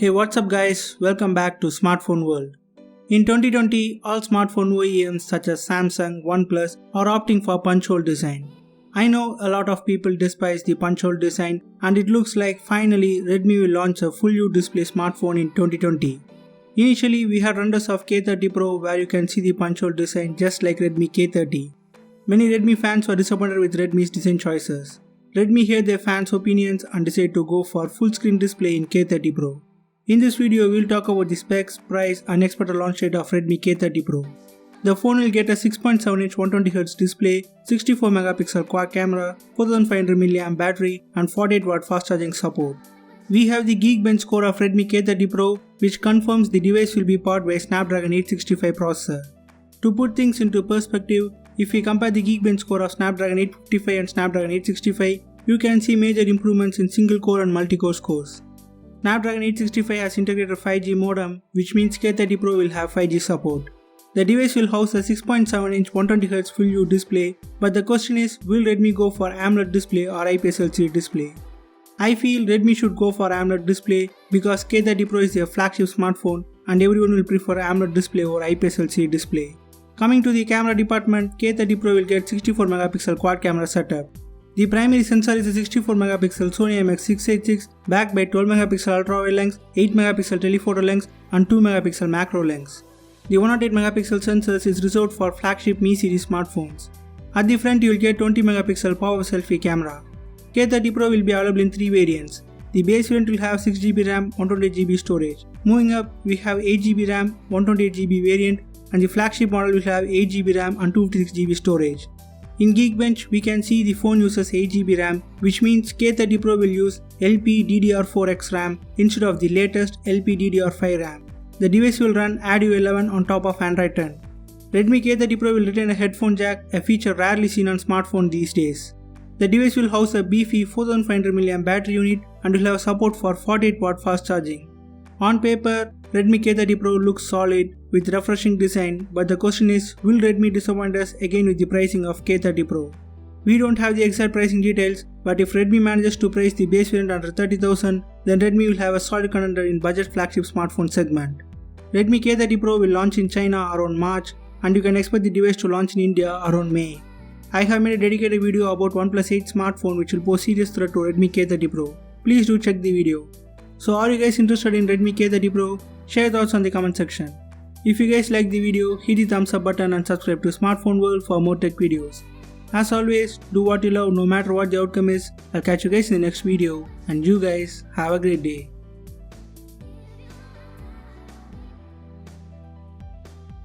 Hey, what's up guys, welcome back to Smartphone World. In 2020, all smartphone OEMs such as Samsung, Oneplus are opting for punch hole design. I know a lot of people despise the punch hole design and it looks like finally Redmi will launch a full U display smartphone in 2020. Initially we had renders of K30 Pro where you can see the punch hole design just like Redmi K30. Many Redmi fans were disappointed with Redmi's design choices. Redmi heard their fans' opinions and decided to go for full screen display in K30 Pro. In this video, we'll talk about the specs, price and expected launch date of Redmi K30 Pro. The phone will get a 6.7-inch 120Hz display, 64MP quad camera, 4500mAh battery and 48W fast charging support. We have the Geekbench score of Redmi K30 Pro which confirms the device will be powered by Snapdragon 865 processor. To put things into perspective, if we compare the Geekbench score of Snapdragon 855 and Snapdragon 865, you can see major improvements in single core and multi-core scores. Snapdragon 865 has integrated 5G modem, which means K30 Pro will have 5G support. The device will house a 6.7-inch 120Hz full U display, but the question is, will Redmi go for AMOLED display or IPS LCD display? I feel Redmi should go for AMOLED display because K30 Pro is their flagship smartphone and everyone will prefer AMOLED display over IPS LCD display. Coming to the camera department, K30 Pro will get 64MP quad camera setup. The primary sensor is a 64MP Sony IMX 686 backed by 12MP ultra-wide lens, 8MP telephoto lens and 2MP macro lens. The 108MP sensor is reserved for flagship Mi series smartphones. At the front you will get 20MP power selfie camera. K30 Pro will be available in 3 variants. The base variant will have 6GB RAM, 128GB storage. Moving up, we have 8GB RAM, 128GB variant and the flagship model will have 8GB RAM and 256GB storage. In Geekbench, we can see the phone uses 8GB RAM, which means K30 Pro will use LPDDR4X RAM instead of the latest LPDDR5 RAM. The device will run Adeo 11 on top of Android 10. Redmi K30 Pro will retain a headphone jack, a feature rarely seen on smartphones these days. The device will house a beefy 4500mAh battery unit and will have support for 48W fast charging. On paper, Redmi K30 Pro looks solid with refreshing design, but the question is, will Redmi disappoint us again with the pricing of K30 Pro? We don't have the exact pricing details, but if Redmi manages to price the base variant under 30,000, then Redmi will have a solid contender in budget flagship smartphone segment. Redmi K30 Pro will launch in China around March and you can expect the device to launch in India around May. I have made a dedicated video about Oneplus 8 smartphone which will pose serious threat to Redmi K30 Pro. Please do check the video. So are you guys interested in Redmi K30 Pro? Share your thoughts on the comment section. If you guys like the video, hit the thumbs up button and subscribe to Smartphone World for more tech videos. As always, do what you love no matter what the outcome is. I'll catch you guys in the next video and you guys have a great day.